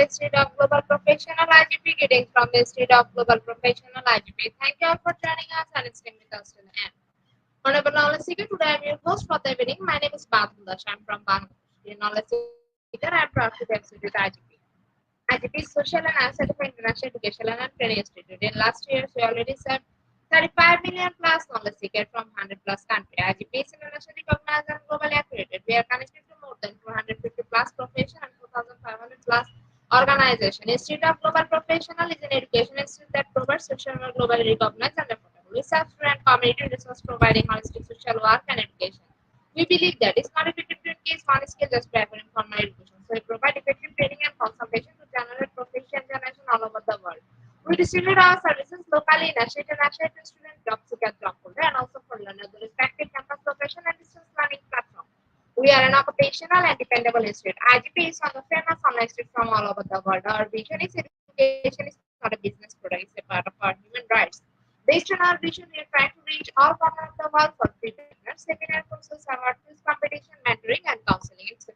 Institute of Global Professional IGP, getting from the Institute of Global Professional IGP. Thank you all for joining us and staying with us to the end. Honorable Knowledge Seeker, today I am your host for the evening. My name is Bangladesh. I am from Bangladesh. Dear Knowledge Seeker, I am proud to be associated with IGP. IGP is Social and Asset for International Education and Training Institute. In last years, we already served 35 million plus knowledge seekers from 100 plus countries. IGP is internationally recognized and globally accredited. We are connected to more than 450 plus professions and 4,500 plus organizations. Institute of Global Professional is an education institute that provides social and globally recognized and affordable research and community resource providing holistic social work and education. We believe that it's not effective to increase one skill just by offering formal education. So we provide effective training and consultation to generate professional generation all over the world. We distribute our services locally, national, international to student job seeker job holder and also for learners, the respective campus location and distance learning platform. We are an occupational and dependable institute. IGP is one of the famous online institutes from all over the world. Our vision is education is not a business product, it's a part of our human rights. Based on our vision, we are trying to reach all corners of the world for free webinars, seminar courses, award quiz competition, mentoring, and counseling, etc.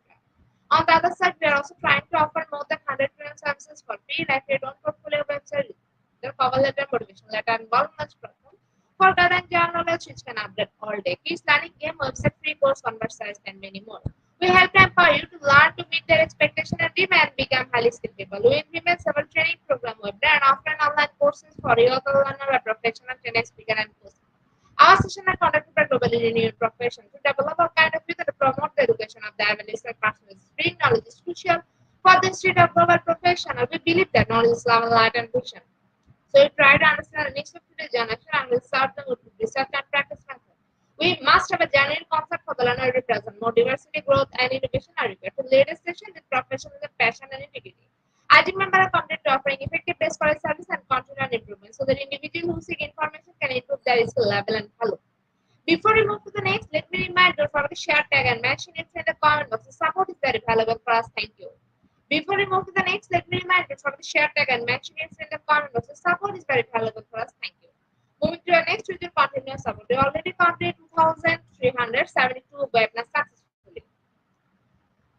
On the other side, we are also trying to offer more than 100 million services for free, like your own portfolio website, the cover letter, motivation letter, and wellness platform for guidance general knowledge which can update all day. Kids learning game, website, free course, conversations, and many more. We help empower you to learn to meet their expectation and dream and become highly skilled people. We implement several training program web and offline online courses for yoga learner, a professional training speaker, and courses. Our sessions are conducted by globally renowned professionals to develop a kind of youth and promote the education of the evolutionary process. Free knowledge is crucial for the state of global professional. We believe that knowledge is love, light, and vision. So we try to understand the needs of today's generation and we start them with research and practice method. We must have a genuine concept for the learner to present. More diversity, growth, and innovation are required. To latest session with professionalism, passion, and integrity. I member are committed to offering effective best college service and continual improvement so that individuals who seek information can improve their skill level and follow. Before we move to the next, let me remind you for the share tag and mention it in the comment box. The support is very valuable for us. Thank you. Before we move to the next, let me remind you for the share tag and mention it in the comment box. The support is very valuable for us. Thank you. Moving to our next, we will continue support. We already completed 2,372 webinars successfully.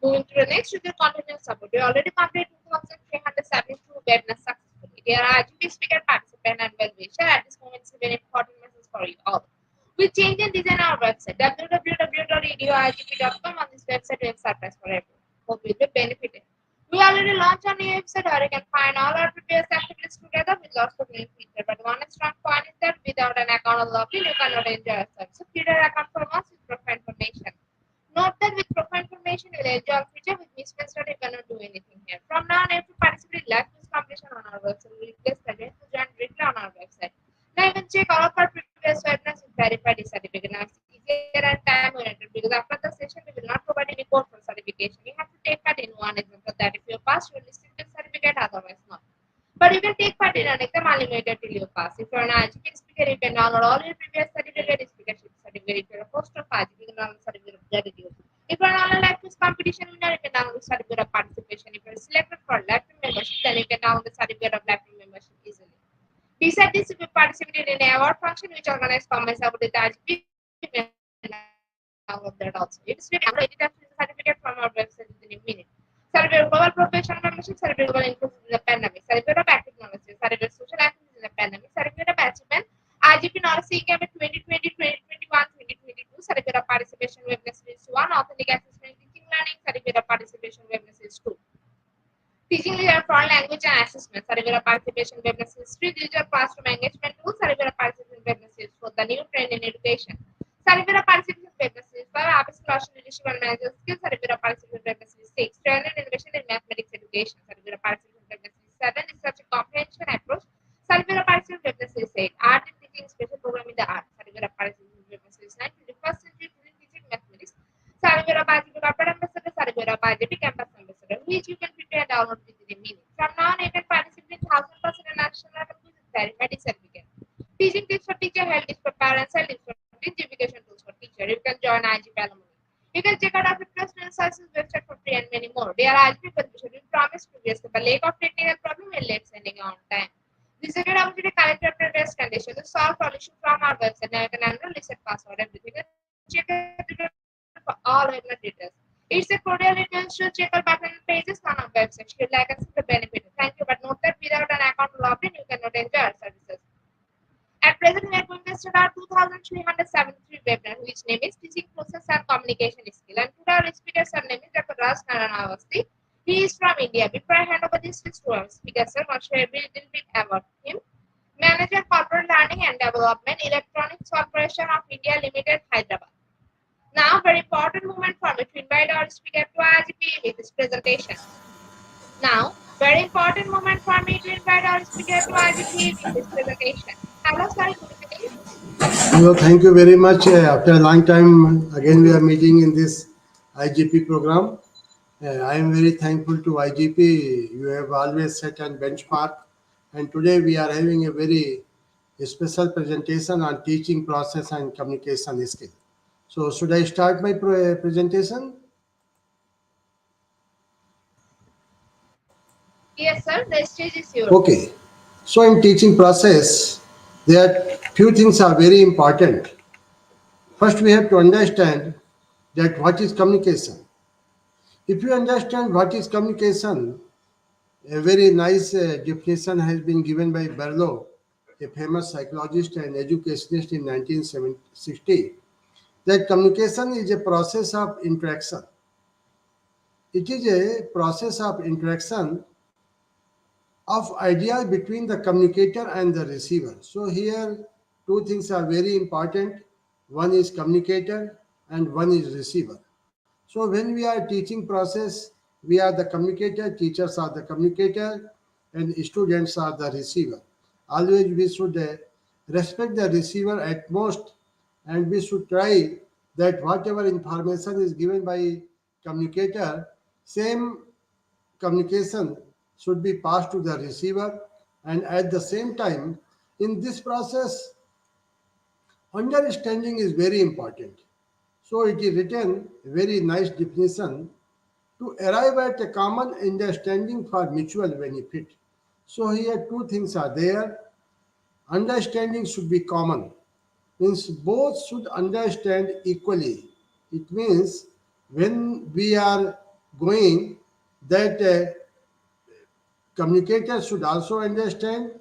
Moving to the next, we will continue support. We already completed 2,372 webinars successfully. Dear IGP speaker, participant, and well-wisher, at this moment, it's a very important message for you all. We change and design our website www.edioigp.com. On this website, we have surprise for everyone. Hope you will benefit. We already launched a new website where you can find all our previous activities together with lots of new features. But one strong point is that without an account or login, you cannot enjoy our service. So create an account for us with profile information. Note that with profile information, you will enjoy a feature with mismatch that you cannot do anything here. From now on, you have to participate in live quiz competition on our website. We request again to join directly on our website. Now you can check all of our previous webinars with verified certificate. Now it's easier and time oriented because after the session we will not provide any code for certification. You have to take part in one example that if you pass, you will receive the certificate, otherwise not. But you can take part in an exam unlimited till you pass. If you are an IGP speaker, you can download all your previous certificate, speakership certificate. If you are a host of IGP, you can download certificate of gratitude. If you are an online live quiz competition winner, you can download certificate of participation. If you are selected for lifetime membership, then you can download the certificate of lifetime membership easily. Besides this, if you participated in an award function which organized comments about the IGP, you can download that also. It is free. Download it as a certificate from our website within a minute. Certificate of global professional membership, certificate of inclusion in the pandemic, certificate of active knowledge, certificate of social activism in the pandemic, certificate of achievement, IGP knowledge seeking 2020, 2021, 2022, certificate of participation webinar series 1, authentic assessment teaching learning, certificate of participation webinar series 2. Teaching leader foreign language and assessment, certificate of participation webinar series 3, digital classroom engagement tool, certificate of participation webinar series 4, the new trend in education. Certificate of participation webinar series 5, office leadership and managerial skills, certificate of participation webinar series 6, trend and innovation in mathematics education, certificate of participation webinar series 7, research and comprehension approach, certificate of participation webinar series 8, art and teaching special program in the art, certificate of participation webinar series 9, 21st century teaching mathematics, certificate of IGP corporate ambassador, certificate of IGP campus ambassador, which you can prepare and download within a minute. From now on, you can participate in 1000% national level with verified certificate. Teaching tips for teacher, health tips for parents, health tips for teacher, education tools for teacher. You can join IGP alumni. You can check out our fitness and services website for free and many more. They are IGP contribution. We promised previously, but lack of technical problem will late sending on time. This is a good opportunity to collect your previous conditions to solve all issues from our website. Now you can enroll, reset password, everything. Check it for all webinar details. It's a cordially used to check out button pages on our website. You'd like us to benefit. Thank you, but note that without an account logged in, you cannot enjoy our services. At present, we are going to start our 2373 webinar, which name is Teaching Process and Communication Skill. And today our speaker name is Dr. Raj Naranavasti. He is from India. Before I hand over this to our speaker, sir, I'll share a little bit about him. Manager Corporate Learning and Development, Electronics Corporation of India Limited, Hyderabad. Now, very important moment for me to invite our speaker to IGP with this presentation. Now, very important moment for me to invite our speaker to IGP with this presentation. Hello, sir. Good evening. Hello, thank you very much. After a long time, again we are meeting in this IGP program. I am very thankful to IGP. You have always set a benchmark, and today we are having a very special presentation on teaching process and communication skill. So, should I start my presentation? Yes, sir. The stage is yours. Okay. So, in teaching process, there are few things are very important. First, we have to understand that what is communication. If you understand what is communication, a very nice definition has been given by Berlow, a famous psychologist and educationist in 1960, that communication is a process of interaction. It is a process of interaction of ideas between the communicator and the receiver. So here, two things are very important. One is communicator and one is receiver. So when we are teaching process, we are the communicator, teachers are the communicator, and students are the receiver. Always we should respect the receiver at most, and we should try that whatever information is given by communicator, same communication should be passed to the receiver, and at the same time, in this process, understanding is very important. So it is written a very nice definition to arrive at a common understanding for mutual benefit. So here two things are there. Understanding should be common, means both should understand equally. It means when we are going that communicators should also understand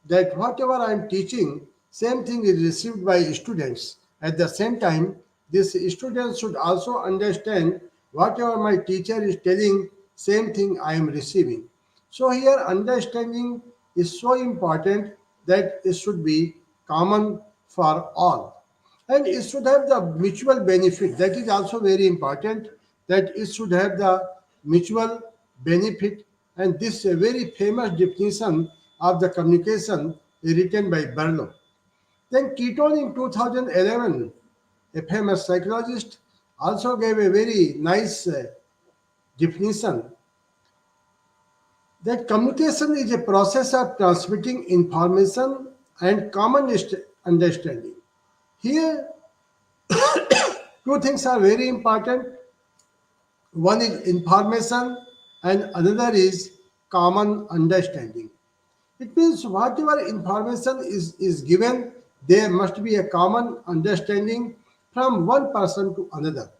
that whatever I am teaching, same thing is received by students. At the same time, these students should also understand whatever my teacher is telling, same thing I am receiving. So here understanding is so important that it should be common for all. And it should have the mutual benefit. That is also very important, that it should have the mutual benefit. And this is a very famous definition of the communication written by Berlow. Then Keaton in 2011, a famous psychologist, also gave a very nice definition that communication is a process of transmitting information and common understanding. Here, two things are very important. One is information and another is common understanding. It means whatever information is given, there must be a common understanding from one person to another.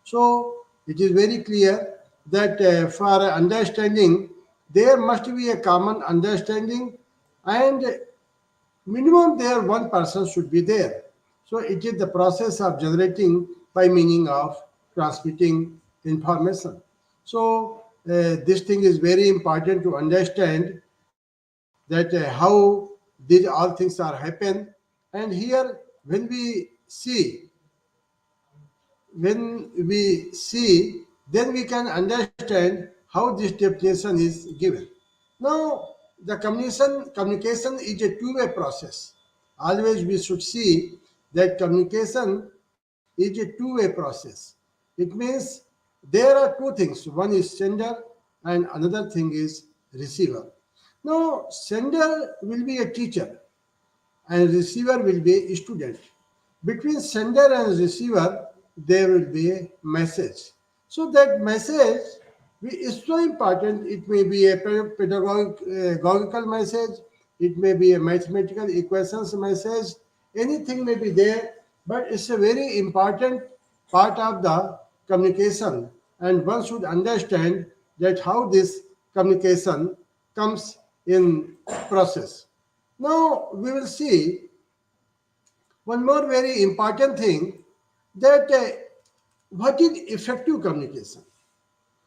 So it is very clear that for understanding, there must be a common understanding, and minimum there one person should be there. So it is the process of generating by meaning of transmitting information. So this thing is very important to understand that how these all things are happen. And here when we see, then we can understand how this definition is given. Now, the communication is a two-way process. Always we should see that communication is a two-way process. It means there are two things. One is sender and another thing is receiver. Now, sender will be a teacher and receiver will be a student. Between sender and receiver, there will be a message. So that message is so important. It may be a pedagogical message, it may be a mathematical equations message, anything may be there, but it's a very important part of the communication and one should understand that how this communication comes in process. Now we will see one more very important thing, that what is effective communication.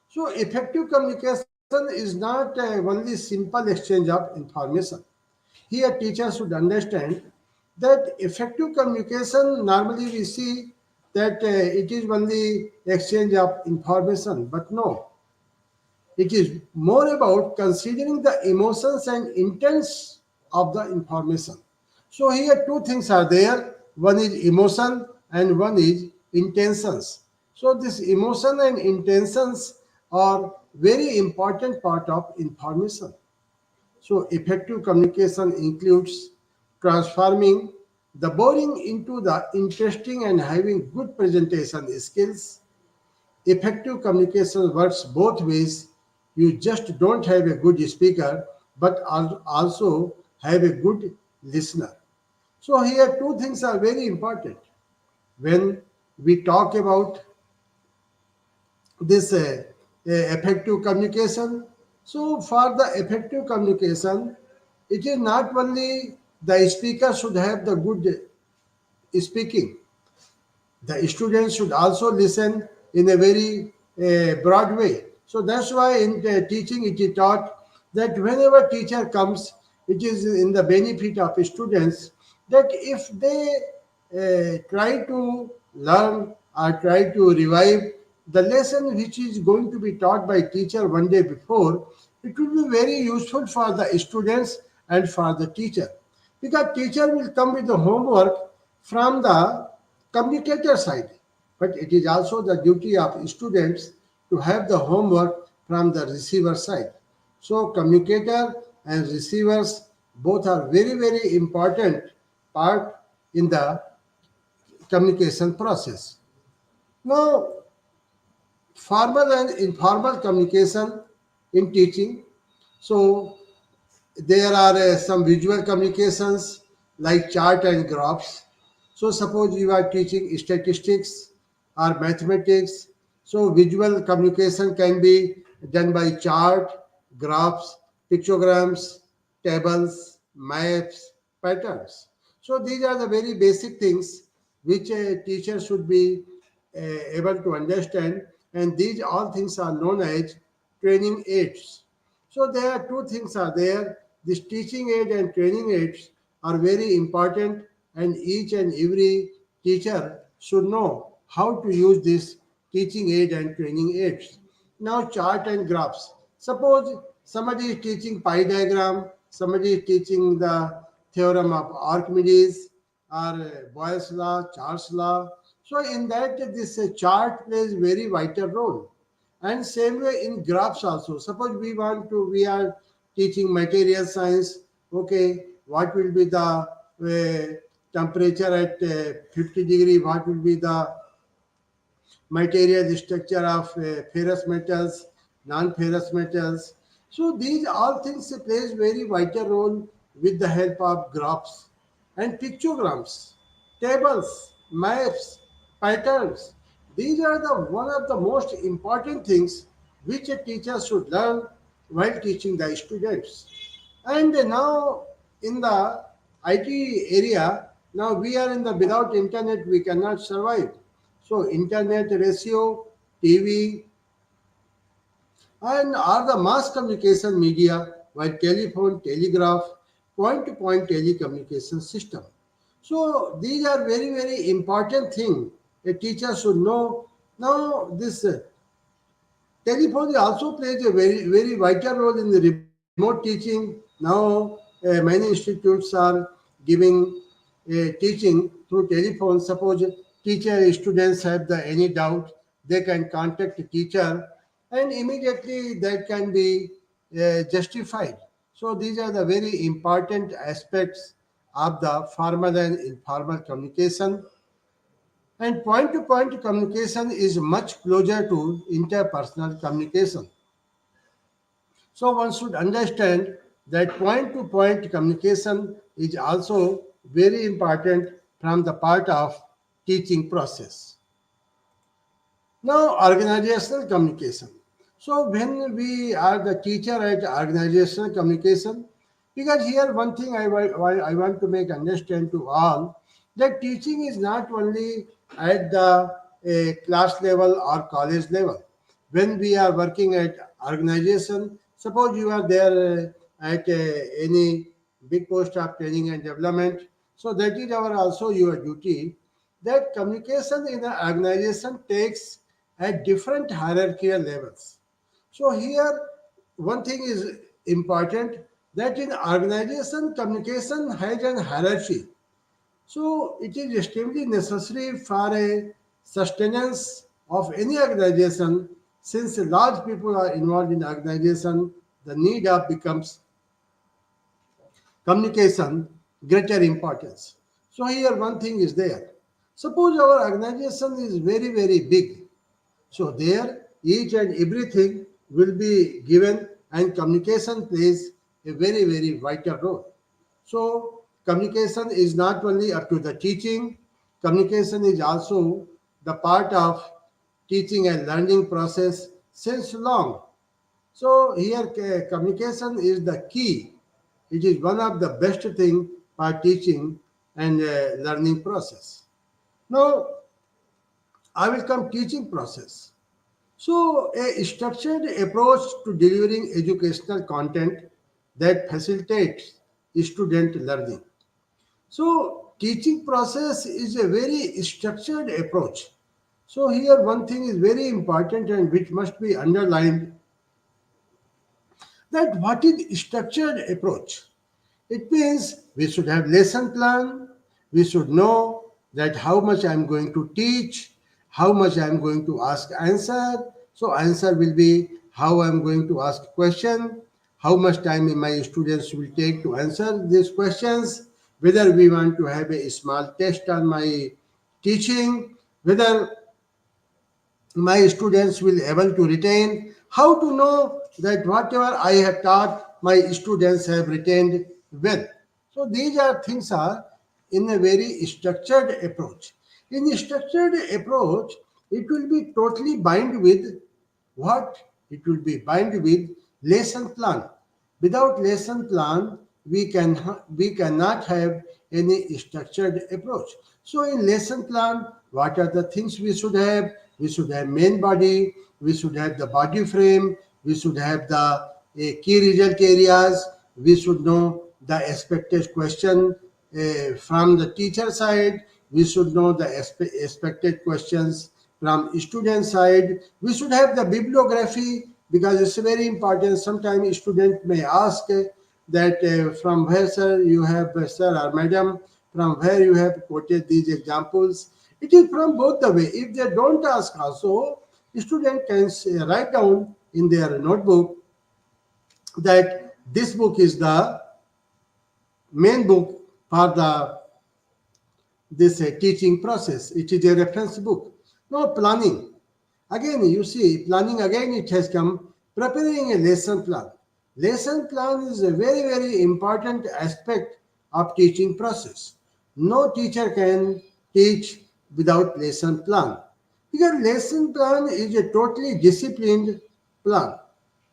So effective communication is not only simple exchange of information. Here teachers should understand that effective communication, normally we see that it is only exchange of information, but no, it is more about considering the emotions and intents of the information. So here two things are there. One is emotion and one is intentions. So this emotion and intentions are very important part of information. So effective communication includes transforming the boring into the interesting and having good presentation skills. Effective communication works both ways. You just don't have a good speaker, but also have a good listener. So here two things are very important. When we talk about this effective communication, so for the effective communication, it is not only the speaker should have the good speaking, the students should also listen in a very broad way. So that's why in the teaching it is taught that whenever teacher comes, it is in the benefit of students that if they try to learn or try to revive the lesson which is going to be taught by teacher one day before, it will be very useful for the students and for the teacher, because teacher will come with the homework from the communicator side, but it is also the duty of students to have the homework from the receiver side. So communicator and receivers both are very very important part in the communication process. Now formal and informal communication in teaching. So there are some visual communications like chart and graphs. So suppose you are teaching statistics or mathematics. So visual communication can be done by chart, graphs, pictograms, tables, maps, patterns. So these are the very basic things which a teacher should be able to understand, and these all things are known as training aids. So there are two things are there. This teaching aid and training aids are very important, and each and every teacher should know how to use this teaching aid and training aids. Now chart and graphs. Suppose somebody is teaching pi diagram, somebody is teaching the theorem of Archimedes or Boyle's law, Charles law. So in that this chart plays very vital role. And same way in graphs also. Suppose we are teaching material science. Okay, what will be the temperature at 50 degree? What will be the material structure of ferrous metals, non-ferrous metals? So these all things plays very vital role with the help of graphs and pictograms, tables, maps, patterns. These are the one of the most important things which a teacher should learn while teaching the students. And now in the IT area, now we are in the without internet we cannot survive. So internet, ratio, TV, and are the mass communication media, while telephone, telegraph, point-to-point telecommunication system. So these are very very important thing a teacher should know. Now this telephone also plays a very very vital role in the remote teaching. Now many institutes are giving teaching through telephone. Suppose teacher students have the any doubt, they can contact the teacher, and immediately that can be justified. So these are the very important aspects of the formal and informal communication. And point to point communication is much closer to interpersonal communication. So one should understand that point to point communication is also very important from the part of teaching process. Now, organizational communication. So, when we are the teacher at organizational communication, because here one thing I want to make understand to all that teaching is not only at the class level or college level. When we are working at organization, suppose you are there at any big post of training and development, so that is our also your duty that communication in an organization takes at different hierarchical levels. So here, one thing is important that in organization, communication has an hierarchy. So it is extremely necessary for a sustenance of any organization since large people are involved in organization, the need of becomes communication greater importance. So here one thing is there. Suppose our organization is very, very big. So there each and everything will be given and communication plays a very, very vital role. So communication is not only up to the teaching, communication is also the part of teaching and learning process since long. So here communication is the key. It is one of the best thing for teaching and learning process. Now I will come teaching process. So a structured approach to delivering educational content that facilitates student learning. So teaching process is a very structured approach. So here one thing is very important and which must be underlined that what is structured approach? It means we should have lesson plan, we should know that how much I'm going to teach, how much I'm going to ask answer. So answer will be how I'm going to ask question, how much time my students will take to answer these questions, whether we want to have a small test on my teaching, whether my students will able to retain, how to know that whatever I have taught my students have retained well. So these are things are in a very structured approach. In a structured approach it will be totally bind with what? It will be bind with lesson plan. Without lesson plan, we cannot have any structured approach. So in lesson plan, what are the things we should have? We should have main body, we should have the body frame, we should have the key result areas, we should know the expected question from the teacher side, we should know the expected questions from student side. We should have the bibliography because it's very important. Sometimes student may ask that from where sir you have sir or madam from where you have quoted these examples. It is from both the way. If they don't ask also, student can write down in their notebook that this book is the main book for the this teaching process. It is a reference book. Now planning. Again, you see, planning again it has come. Preparing a lesson plan. Lesson plan is a very, very important aspect of teaching process. No teacher can teach without lesson plan. Because lesson plan is a totally disciplined plan.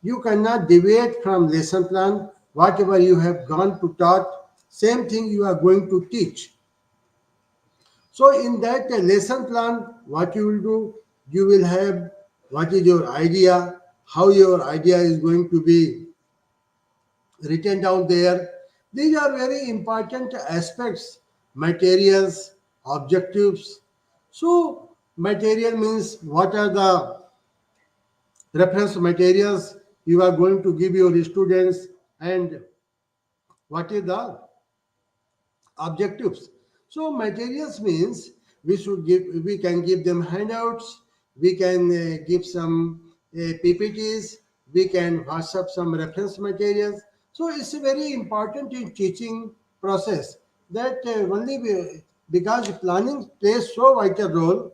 You cannot deviate from lesson plan. Whatever you have gone to taught, same thing you are going to teach. So in that lesson plan, what you will do, you will have what is your idea, how your idea is going to be written down there. These are very important aspects, materials, objectives. So material means what are the reference materials you are going to give your students and what is the objectives. So materials means we can give them handouts, we can give some PPTs, we can WhatsApp some reference materials. So it's very important in teaching process that because planning plays so vital role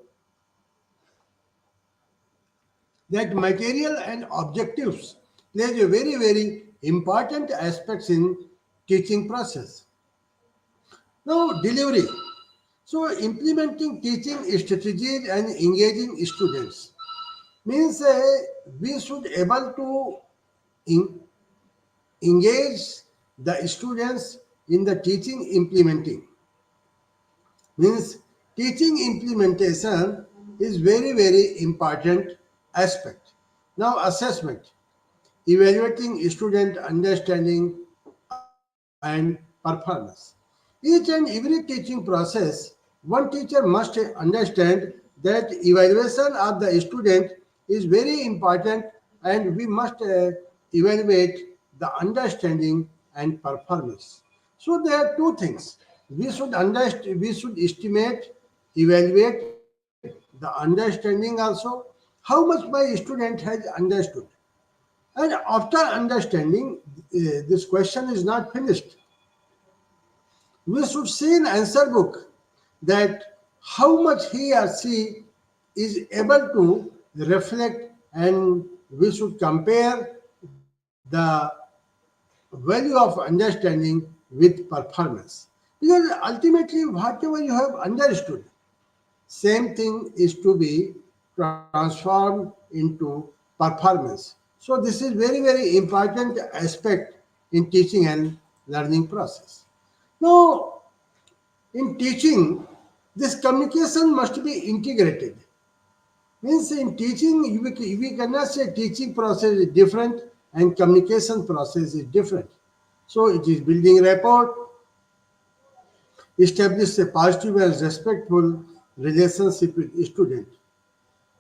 that material and objectives plays a very, very important aspects in teaching process. Now delivery. So implementing teaching strategies and engaging students. Means we should able to en- engage the students in the teaching implementing. Means teaching implementation is very important aspect. Now assessment, evaluating student understanding and performance. Each and every teaching process, one teacher must understand that evaluation of the student is very important, and we must evaluate the understanding and performance. So there are two things. We should estimate, evaluate the understanding also, how much my student has understood. And after understanding, this question is not finished. We should see in answer book that how much he or she is able to reflect, and we should compare the value of understanding with performance. Because ultimately, whatever you have understood, same thing is to be transformed into performance. So this is very important aspect in teaching and learning process. Now, in teaching, this communication must be integrated. Means in teaching, we cannot say teaching process is different and communication process is different. So it is building rapport, establish a positive and respectful relationship with student.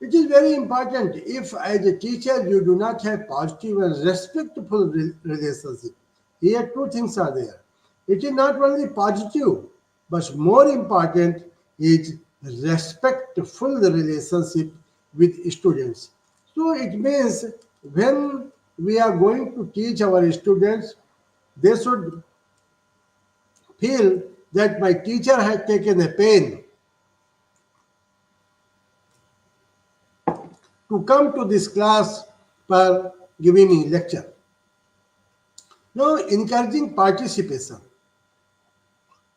It is very important. If as a teacher you do not have positive and respectful relationship, here two things are there. It is not only positive, but more important is respectful relationship with students. So it means when we are going to teach our students, they should feel that my teacher has taken a pain to come to this class for giving me lecture. Now, encouraging participation,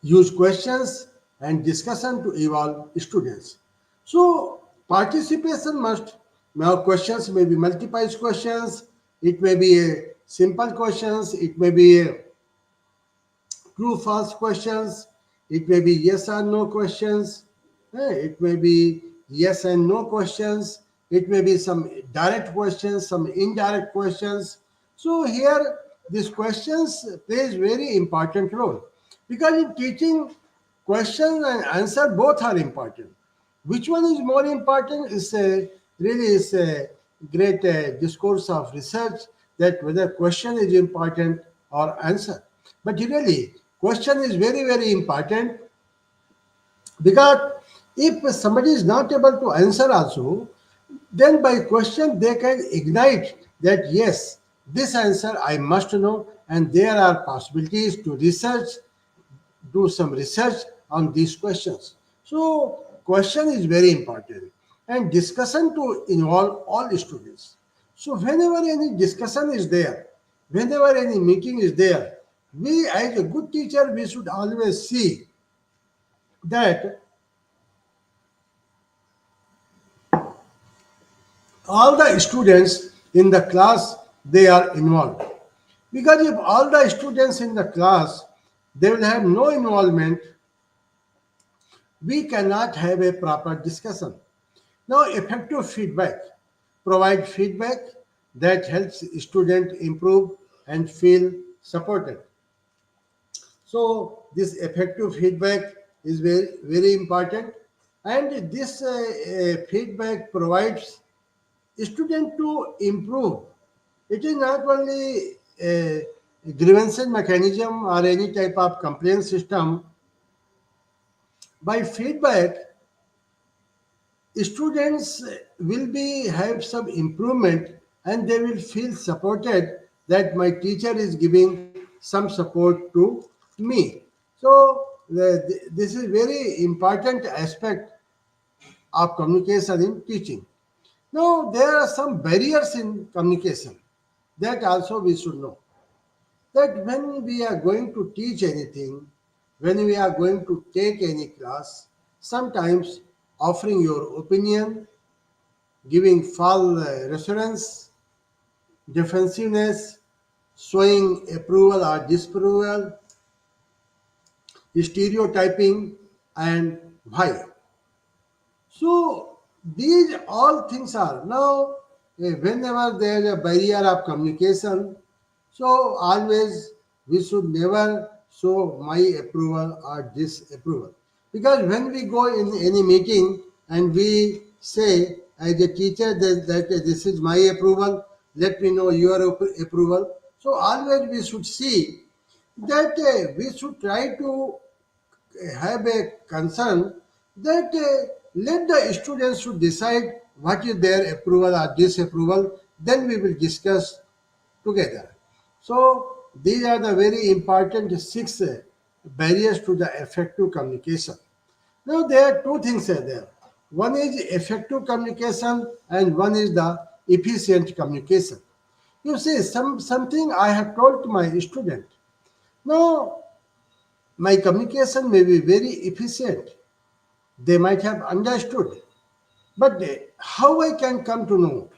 use questions and discussion to involve students. So, participation must, now questions may be multiple questions, it may be a simple questions, it may be a true false questions, it may be yes or no questions, it may be yes and no questions, it may be some direct questions, some indirect questions. So here these questions plays very important role, because in teaching, question and answer both are important. Which one is more important is a, really is a great discourse of research, that whether question is important or answer. But really, question is very important, because if somebody is not able to answer also, then by question they can ignite that yes, this answer I must know, and there are possibilities to research, do some research on these questions. So question is very important, and discussion to involve all students. So whenever any discussion is there, whenever any meeting is there, we as a good teacher, we should always see that all the students in the class, they are involved. Because if all the students in the class, they will have no involvement, we cannot have a proper discussion. Now, effective feedback. Provide feedback that helps student improve and feel supported. So this effective feedback is very important, and this feedback provides student to improve. It is not only a grievance mechanism or any type of complaint system. By feedback, students will be have some improvement, and they will feel supported that my teacher is giving some support to me. So this is very important aspect of communication in teaching. Now there are some barriers in communication that also we should know, that when we are going to teach anything, when we are going to take any class, sometimes offering your opinion, giving false reassurance, defensiveness, showing approval or disapproval, stereotyping, and why. So these all things are now whenever there is a barrier of communication, so always we should never show my approval or disapproval. Because when we go in any meeting and we say as a teacher that this is my approval, let me know your approval. So always we should see that we should try to have a concern that let the students should decide what is their approval or disapproval, then we will discuss together. So these are the very important six barriers to the effective communication. Now there are two things are there. One is effective communication and one is the efficient communication. You see, something I have told to my student. Now my communication may be very efficient. They might have understood. But how I can come to know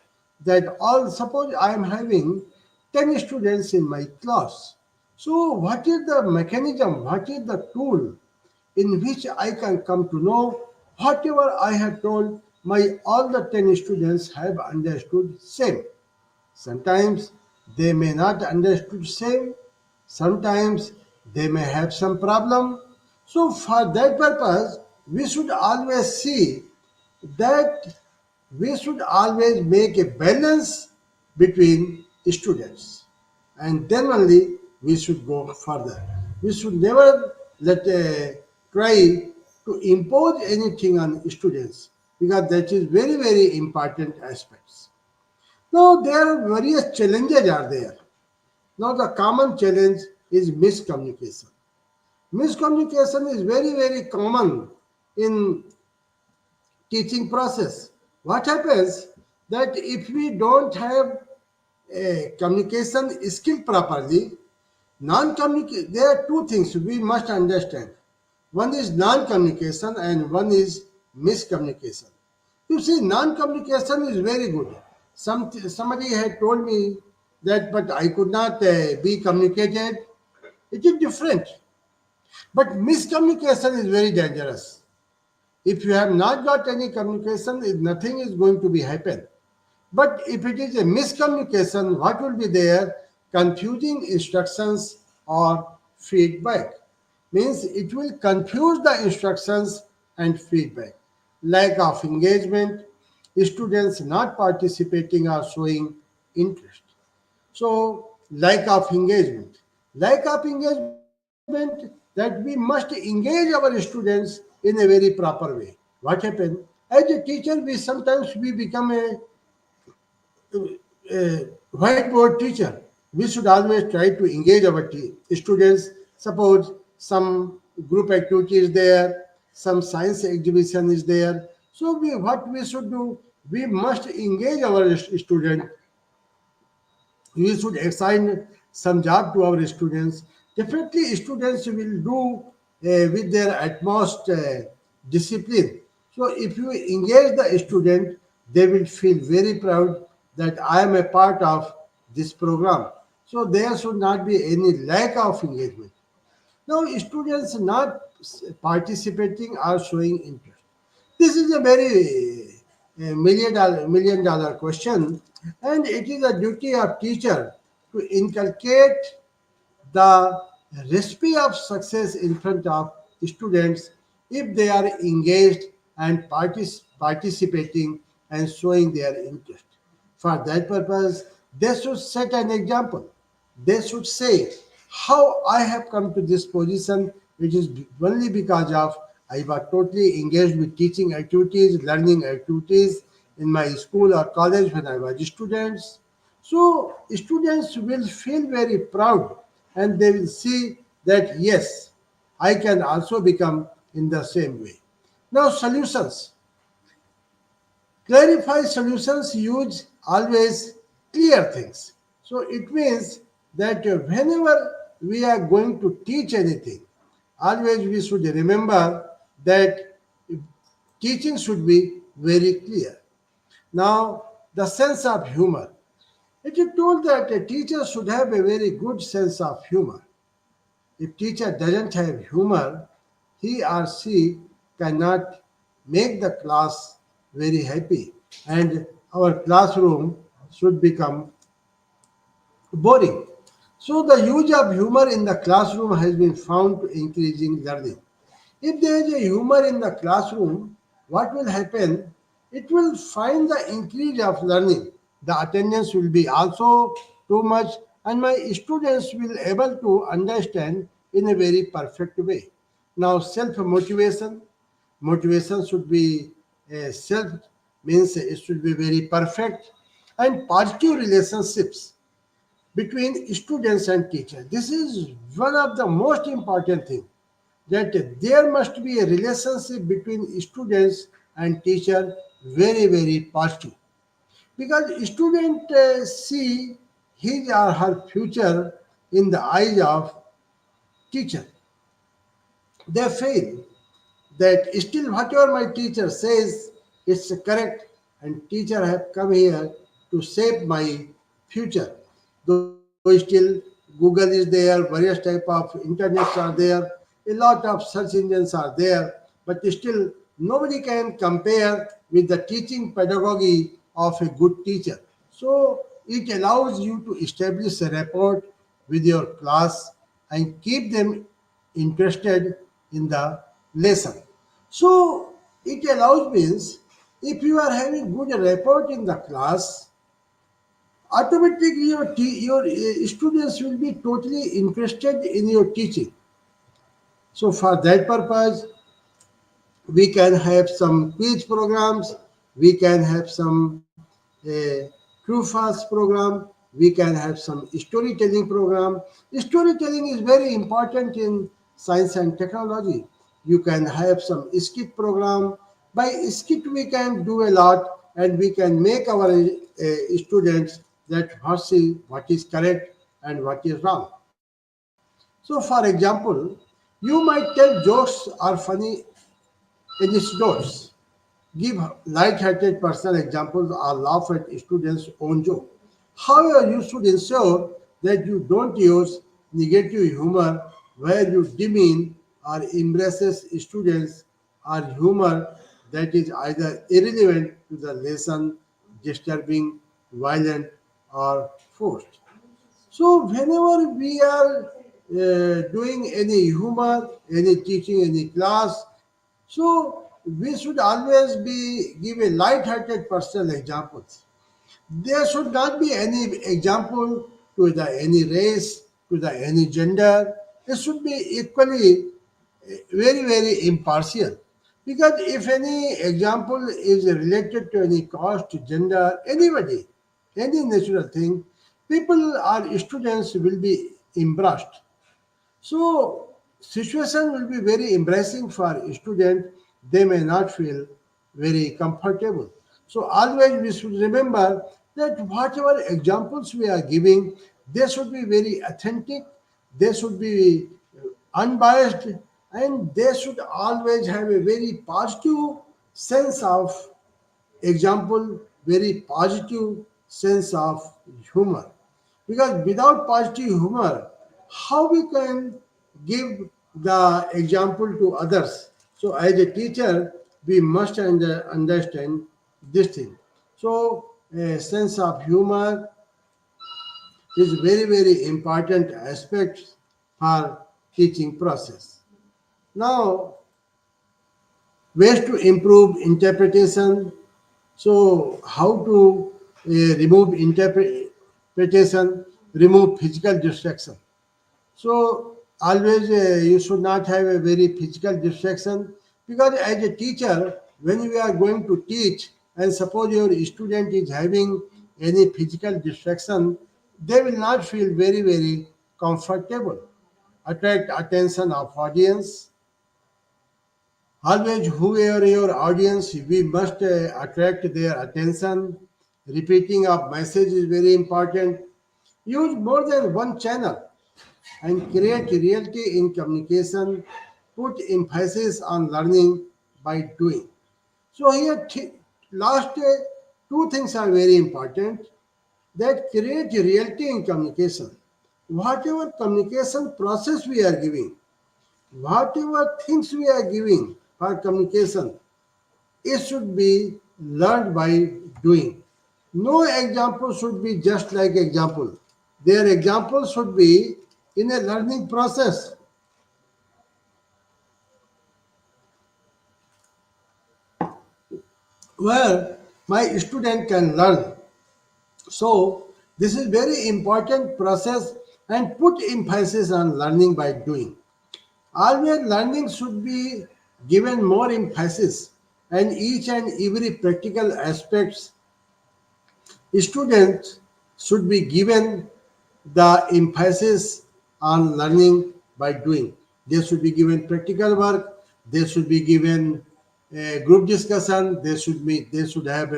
that all, suppose I am having 10 students in my class. So what is the mechanism, what is the tool in which I can come to know whatever I have told my all the 10 students have understood same. Sometimes they may not understood same. Sometimes they may have some problem. So for that purpose, we should always see that we should always make a balance between students, and then only we should go further. We should never let try to impose anything on students, because that is very very important aspects. Now there are various challenges are there. Now the common challenge is miscommunication. Miscommunication is very very common in teaching process. What happens that if we don't have a communication skill properly, non-communication, there are two things we must understand. One is non-communication and one is miscommunication. You see, non-communication is very good. Somebody had told me that, but I could not be communicated. It is different. But miscommunication is very dangerous. If you have not got any communication, nothing is going to be happen. But if it is a miscommunication, what will be there? Confusing instructions or feedback. Means it will confuse the instructions and feedback. Lack of engagement, students not participating or showing interest. So, lack of engagement. Lack of engagement that we must engage our students in a very proper way. What happened? As a teacher, we become a whiteboard teacher. We should always try to engage our students. Suppose some group activity is there, some science exhibition is there. So what we should do? We must engage our student. We should assign some job to our students. Definitely, students will do with their utmost discipline. So, if you engage the student, they will feel very proud that I am a part of this program. So, there should not be any lack of engagement. Now, students not participating are showing interest. This is a very million dollar question, and it is a duty of teacher to inculcate the recipe of success in front of students if they are engaged and participating and showing their interest. For that purpose, they should set an example. They should say, how I have come to this position, it is only because of I was totally engaged with teaching activities, learning activities in my school or college when I was students. So students will feel very proud and they will see that yes, I can also become in the same way. Now solutions. Clarify solutions use always clear things. So it means that whenever we are going to teach anything, always we should remember that teaching should be very clear. Now, the sense of humor. It is told that a teacher should have a very good sense of humor. If teacher doesn't have humor, he or she cannot make the class very happy, and our classroom should become boring. So the use of humor in the classroom has been found to increasing learning. If there is a humor in the classroom, what will happen? It will find the increase of learning. The attendance will be also too much, and my students will able to understand in a very perfect way. Now, self motivation. Motivation should be self, means it should be very perfect, and positive relationships between students and teachers. This is one of the most important things, that there must be a relationship between students and teacher, very very positive, because student see his or her future in the eyes of teacher. They feel that still whatever my teacher says is correct, and teacher have come here to shape my future. Though still Google is there, various type of internets are there, a lot of search engines are there, but still nobody can compare with the teaching pedagogy of a good teacher. So it allows you to establish a rapport with your class and keep them interested in the lesson. So it allows means, if you are having good rapport in the class, automatically your students will be totally interested in your teaching. So for that purpose, we can have some quiz programs, we can have some true fast program, we can have some storytelling program. Storytelling is very important in science and technology. You can have some skit program. By skit we can do a lot, and we can make our students that what is correct and what is wrong. So for example, you might tell jokes or funny anecdotes, give light-hearted personal examples, or laugh at students' own joke. However, you should ensure that you don't use negative humor where you demean or embraces students, or humor that is either irrelevant to the lesson, disturbing, violent, or forced. So whenever we are doing any humor, any teaching, any class, so we should always be give a light-hearted personal examples. There should not be any example to the any race, to the any gender. It should be equally very very impartial. Because if any example is related to any caste, gender, anybody, any natural thing, people or students will be embarrassed. So situation will be very embarrassing for student. They may not feel very comfortable. So always we should remember that whatever examples we are giving, they should be very authentic, they should be unbiased, and they should always have a very positive sense of example, very positive sense of humor. Because without positive humor, how we can give the example to others? So as a teacher, we must understand this thing. So a sense of humor is very very important aspect for teaching process. Now, ways to improve interpretation. So, how to remove interpretation, remove physical distraction. So, always you should not have a very physical distraction, because as a teacher, when we are going to teach, and suppose your student is having any physical distraction, they will not feel very, very comfortable. Attract attention of audience. Always, whoever your audience, we must attract their attention. Repeating of message is very important. Use more than one channel and create reality in communication. Put emphasis on learning by doing. So here, last two things are very important that create reality in communication. Whatever communication process we are giving, whatever things we are giving for communication, it should be learned by doing. No example should be just like example. Their example should be in a learning process where my student can learn. So this is very important process and put emphasis on learning by doing. Always learning should be given more emphasis and each and every practical aspects students should be given the emphasis on learning by doing. They should be given practical work. They should be given group discussion. They should have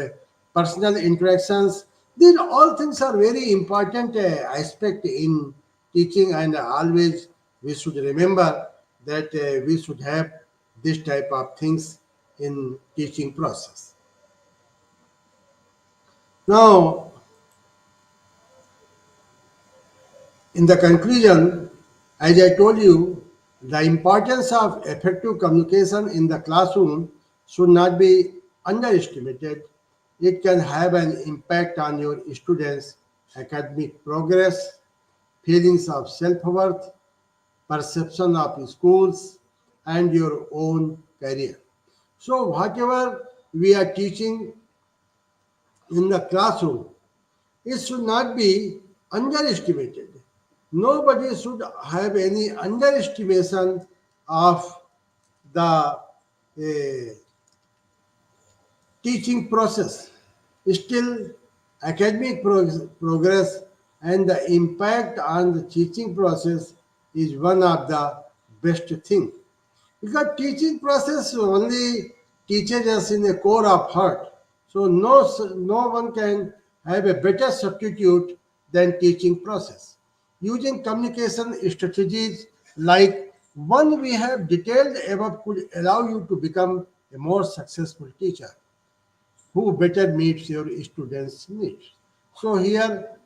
personal interactions. These all things are very important aspect in teaching, and always we should remember that we should have this type of things in teaching process. Now, in the conclusion, as I told you, the importance of effective communication in the classroom should not be underestimated. It can have an impact on your students' academic progress, feelings of self worth, perception of schools, and your own career. So, whatever we are teaching in the classroom, it should not be underestimated. Nobody should have any underestimation of the teaching process. Still, academic progress and the impact on the teaching process is one of the best thing. Because teaching process only teaches us in the core of heart. So no one can have a better substitute than teaching process. Using communication strategies like one we have detailed above could allow you to become a more successful teacher who better meets your students' needs. So here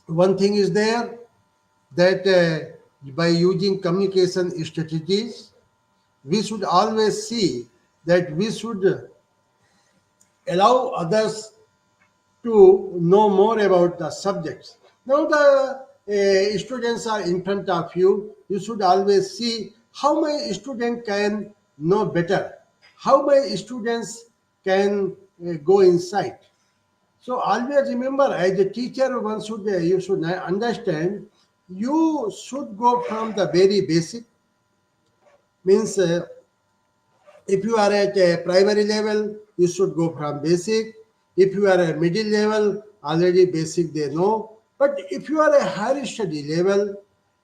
one thing is there that by using communication strategies, we should always see that we should allow others to know more about the subjects. Now the students are in front of you. You should always see how my student can know better, how my students can go inside. So always remember, as a teacher, one should you should understand. You should go from the very basic means. If you are at a primary level, you should go from basic. If you are at middle level, already basic they know. But if you are a higher study level,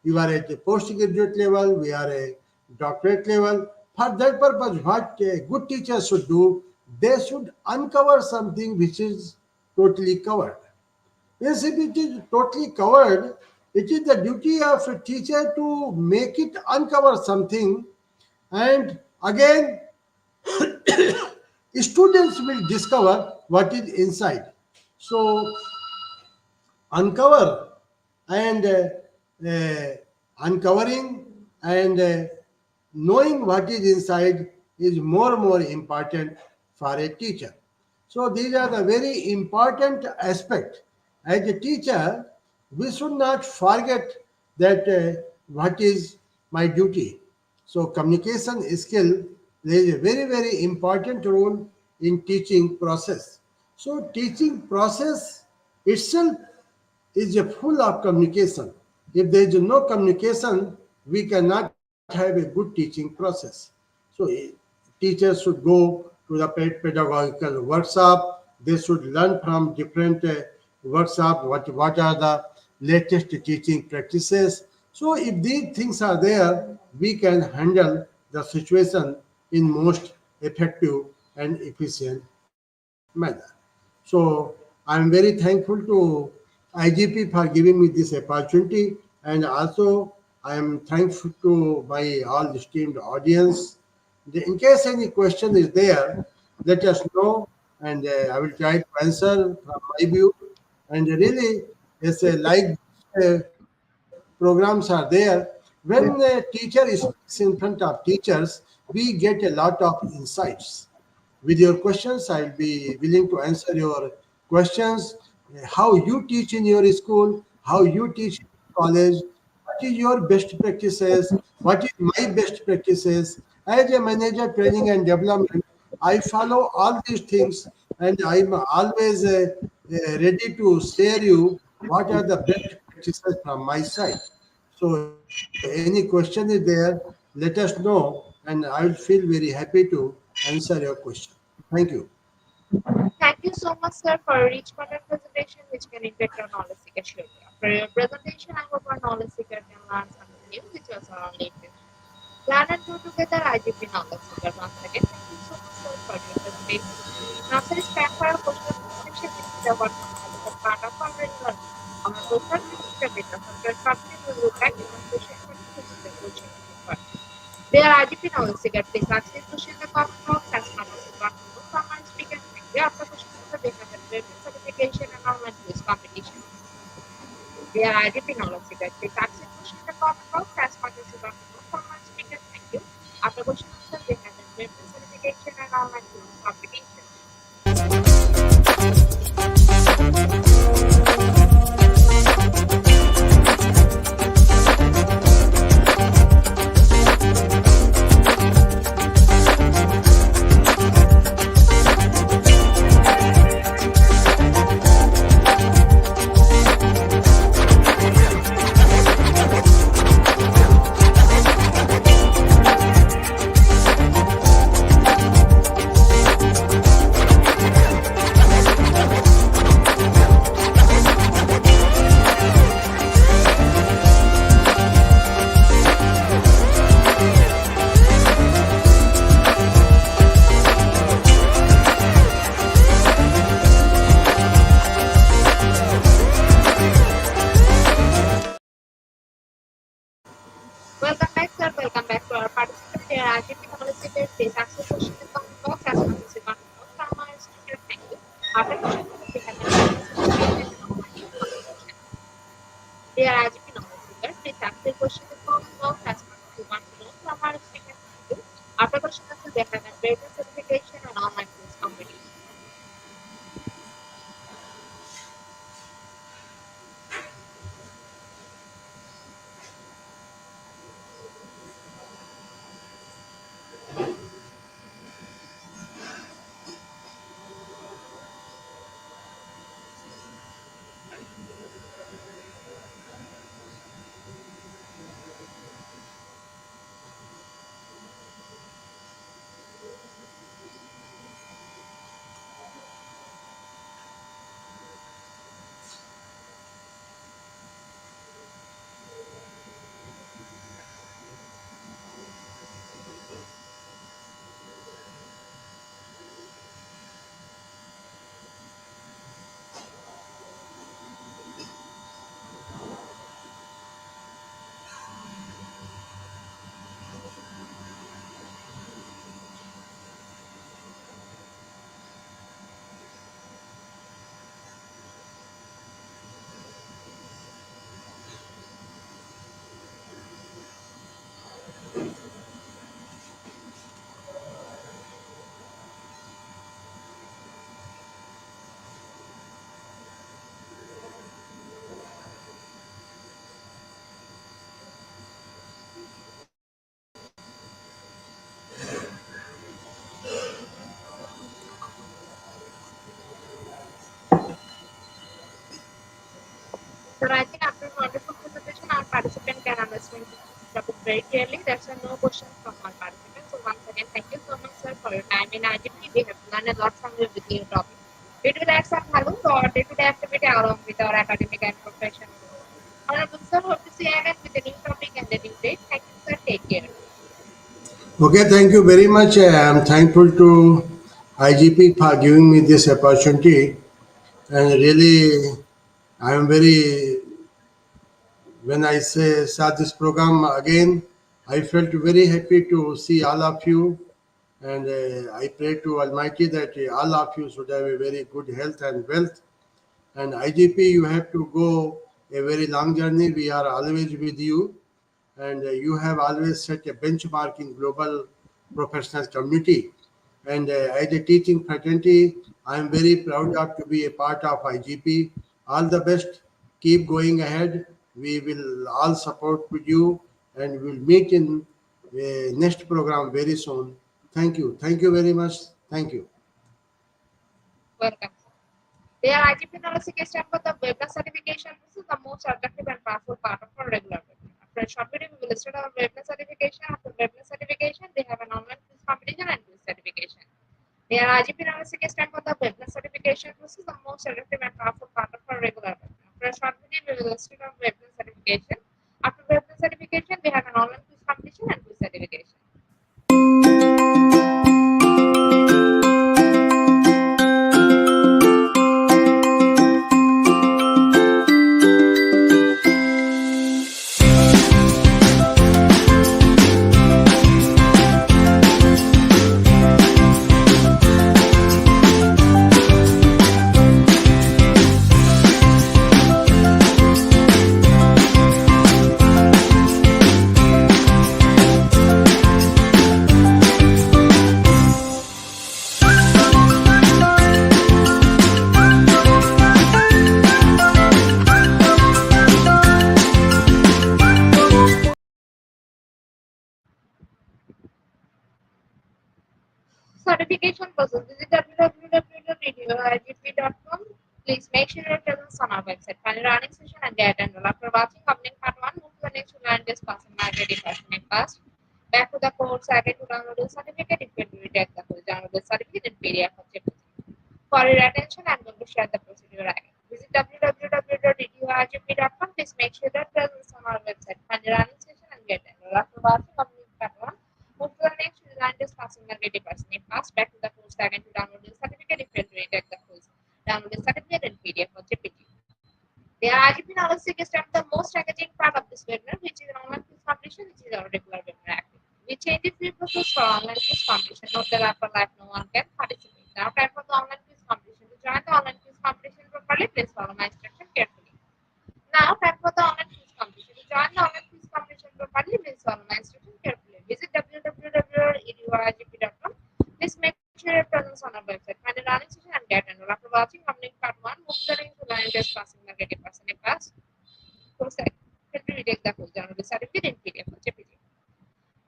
you are at a postgraduate level, we are a doctorate level. For that purpose, what a good teacher should do, they should uncover something which is totally covered. Yes, if it is totally covered, it is the duty of a teacher to make it uncover something, and again students will discover what is inside. So uncover and uncovering and knowing what is inside is more important for a teacher. So these are the very important aspect. As a teacher, we should not forget that what is my duty. So communication skill plays a very important role in teaching process. So teaching process itself is a full of communication. If there is no communication, we cannot have a good teaching process. So teachers should go to the pedagogical workshop. They should learn from different workshop what are the latest teaching practices. So if these things are there, we can handle the situation in most effective and efficient manner. So I'm very thankful to IGP for giving me this opportunity, and also I am thankful to my all esteemed audience. In case any question is there, let us know. and I will try to answer from my view. And really, it's like programs are there. When a teacher speaks in front of teachers, we get a lot of insights. With your questions, I'll be willing to answer your questions. How you teach in your school, how you teach in college, what is your best practices, what is my best practices. As a manager training and development, I follow all these things and I'm always ready to share you what are the best practices from my side. So any question is there, let us know and I will feel very happy to answer your question. Thank you. Thank you so much, sir, for a rich content presentation which can impact our knowledge seeker surely. After your presentation, I hope our knowledge seeker can learn something new which was our latest. Learn and grow together, IGP knowledge seeker. Once again, thank you so much, sir, for your presentation. Now, sir, it's time for our question and answer section, which is our content part of our regular. Our question is a bit of a company will look at one question, which is the question number. They are IGP knowledge seeker. Please ask your question in the comment box as much as you want to know from our speaker. Thank you. After question answer, they have a certification and online quiz competition. They are IGP knowledge seeker. Please ask your question in the comment box as much as you want to know from our speaker. Thank you. After question answer, they have a certification and online quiz competition. Welcome back, sir. Welcome back to our participant. They are IGP knowledge seekers. Please ask your question in the comment box as much as you want to know from our speaker. Thank you. After question answer, they have a certification and online quiz competition. They are IGP knowledge seekers. Please ask your question in the comment box as much as you want to know from our speaker. Thank you. After question answer, they have a rating certification and online quiz competition. So I think after a wonderful presentation, our participant can understand the topic very clearly. There's no questions from our participants. So once again, thank you so much, sir, for your time in IGP. We have learned a lot from you with your topic. It will add some value to our day-to-day activity along with our academic and professional growth. Honorable sir, hope to see you again with a new topic and a new date. Thank you, sir. Take care. Okay, thank you very much. I'm thankful to IGP for giving me this opportunity. And really, I'm very, when I say saw this program again, I felt very happy to see all of you And I pray to Almighty that all of you should have a very good health and wealth. And IGP, you have to go a very long journey. We are always with you, and you have always set a benchmark in global professional community. And as a teaching fraternity, I am very proud of to be a part of IGP. All the best. Keep going ahead. We will all support with you, and we'll meet in next program very soon. Thank you. Thank you very much. Thank you. Welcome. Their IGP knowledge stand for the webinar certification. This is the most attractive and powerful part of our regular webinar. After a short video, we will list our webinar certification. After webinar certification, they have an online quiz competition and quiz certification. Their IGP knowledge stand for the webinar certification. This is the most attractive and powerful part of our regular webinar. After a short video, we will list our webinar certification. After webinar certification, we have an online quiz competition and quiz certification. Certification process. Visit www.igp.com. Please make sure your presence on our website. Find your running session and get enrolled. After watching Complaint Part 1, move to the next to learn this passing market question fast. Back to the course again to download the certificate. If you will take the course, download the certificate in PDF or JPG. For your attention, I'm going to share the procedure again. Visit www.igp.com. Please make sure your presence on our website. Find your running session and get enrolled. After watching Complaint Part 1, move to the next to learn this passing market question fast. Back to the course again to download the certificate. If you will take the course, download the certificate in PDF or JPG. The IGP knowledge seek is the most engaging part of this webinar, which is an online quiz competition, which is our regular webinar activity. We change the free process for online quiz competition. Note that after life, no one can participate. Now, time for the online quiz competition. To join the online quiz competition properly, please follow my instruction carefully. Now, time for the online quiz competition. To join the online quiz competition properly, please follow my instruction carefully. Visit www.edugp.com. Please make sure your presence on our website. Find a learning session and get enrolled. After watching Complaint Part 1, move to the link to learn just passing the negative person pass. Course, we take the course download the certificate in PDF or JPG.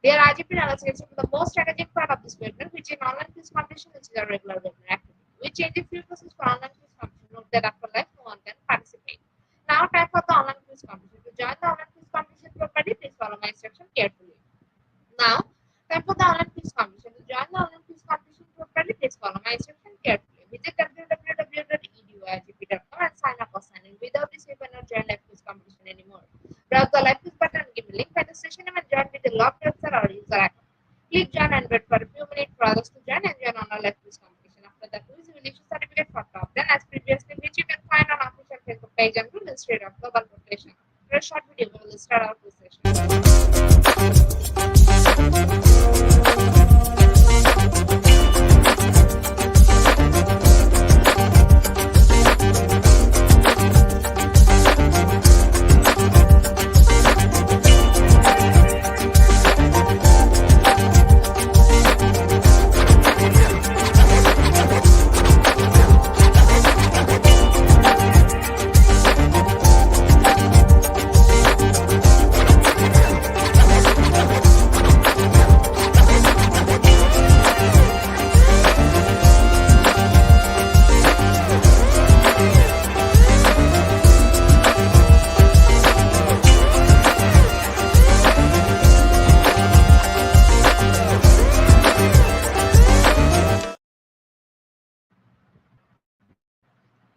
Their IGP analysis is the most strategic part of this webinar, which is online quiz competition, which is a regular webinar activity. We change the field process for online quiz competition. Note that after life, no one can participate. Now, time for the online quiz competition. To join the online quiz competition properly, please follow my instruction carefully. Now, time for the online quiz competition. To join the online quiz competition properly, please follow my instruction carefully. Visit www.edugp.com and sign up or sign in. Without this, you cannot join live quiz competition anymore. Browse the live quiz button and give a link by the session name and join with the logged user or user account. Click join and wait for a few minutes for others to join and join on our live quiz competition. After the quiz, we will issue certificate for top 10 as previously, which you can find on official Facebook page and Google Institute of Global Profession. For a short video, we will start our quiz session.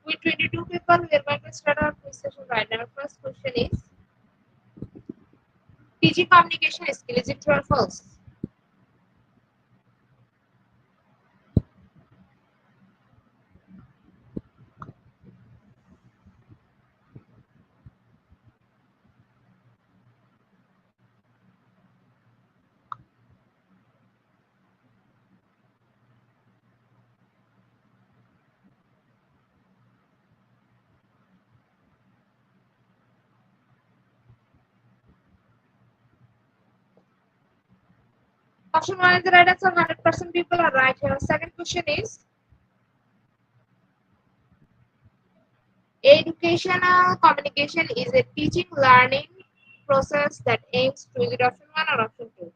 With 22 people, we are going to start our quiz session right now. First question is, PG communication skill, is it true or false? Option 1 is the right answer. 100% people are right here. Second question is educational communication is a teaching learning process that aims to, is it option 1 or option 2?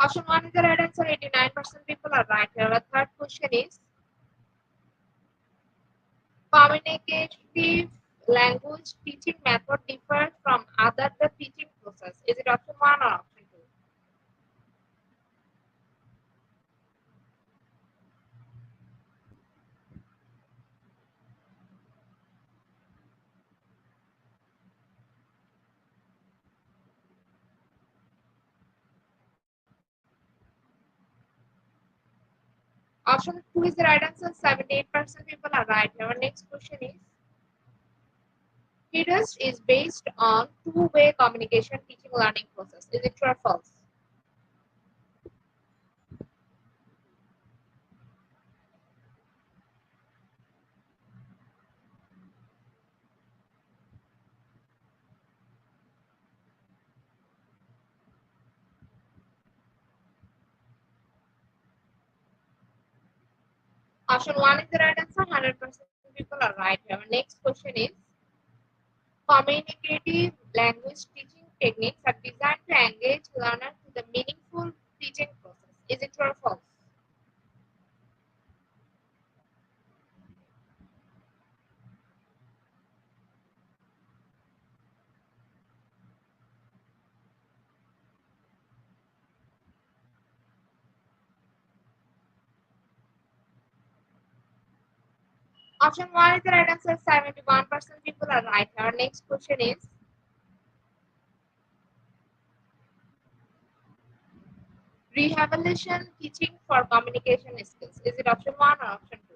Option 1 is the right answer. 89% people are right here. The third question is communicative language teaching method differs from other the teaching process. Is it option 1 or option 2? Option 2 is the right answer. 78% people are right. Our next question is TDUS is based on two-way communication teaching learning process. Is it true or false? Option 1 is the right answer. 100% people are right. Our next question is communicative language teaching techniques are designed to engage learners to the meaningful teaching process. Is it true or false? Option 1 is the right answer. 71% people are right. Our next question is rehabilitation teaching for communication skills. Is it option 1 or option 2?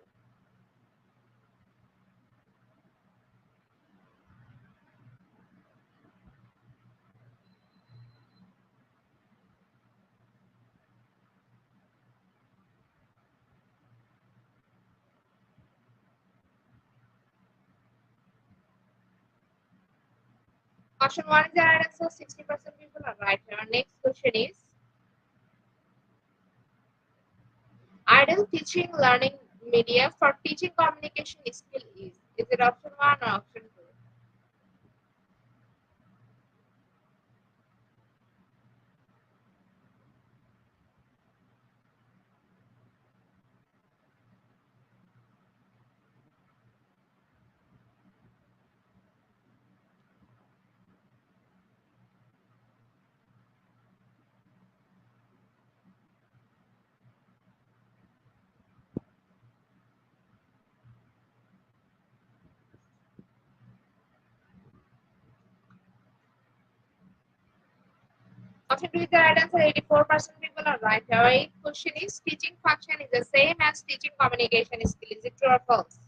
Option 1 is the right answer. 60% people are right. Our next question is ideal teaching learning media for teaching communication skill is. Is it option 1 or option 2? Option 2 is the right answer. 84% people are right. Our eighth question is teaching function is the same as teaching communication skill. Is it true or false?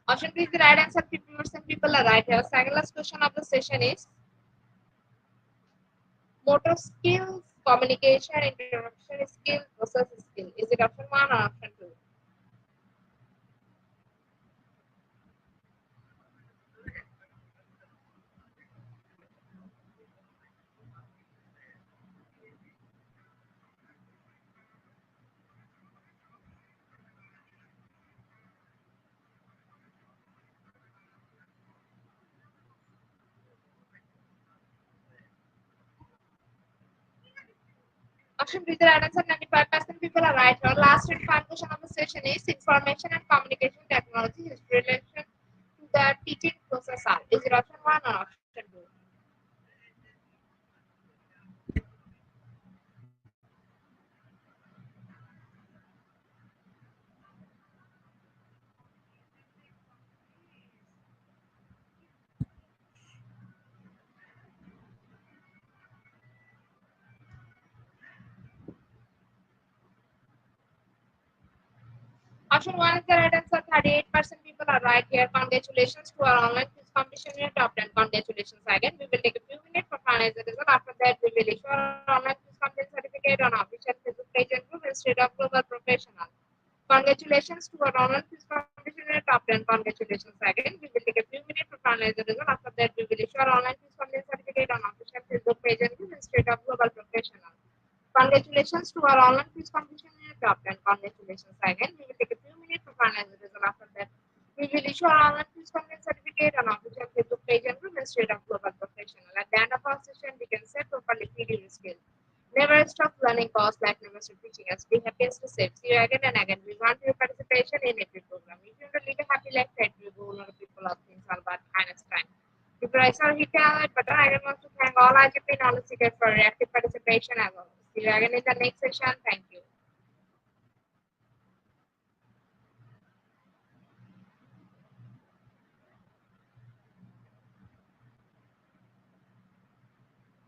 Option 2 is the right answer. 50% people are right. Our second last question of the session is motor skills, communication, interaction skill, process skill. Is it option 1 or option 2? Option 3 is the right answer. 95% people are right. Our last and final question of the session is information and communication technology is relation to the teaching process. Is it option 1 or option 2? Option 1 is the right answer. 38% people are right here. Congratulations to our online quiz competition in top 10. Congratulations again. We will take a few minutes for finalize the result. After that, we will issue our online quiz content certificate on official Facebook page and group instead of global professional. Congratulations to our online quiz competition in top 10. Congratulations again. We will take a few minutes to finalize the result. After that, we will issue our online quiz content certificate on official Facebook page and group instead of global professional. Congratulations to our online quiz competition in the top 10. Congratulations again. We will take a few minutes to finalize the result. After that, we will issue our online quiz content certificate on official Facebook page and group instead of global professional. At the end of our session, we can say properly feed your skill. Never stop learning cause like never stop teaching us. Be happy and stay safe. See you again and again. We want your participation in every program. If you want to live a happy life, that we go on people of things all about kindness time. Before I start hitting on that button, I want to thank all IGP knowledge seekers for your active participation as well. See you again in the next session. Thank you.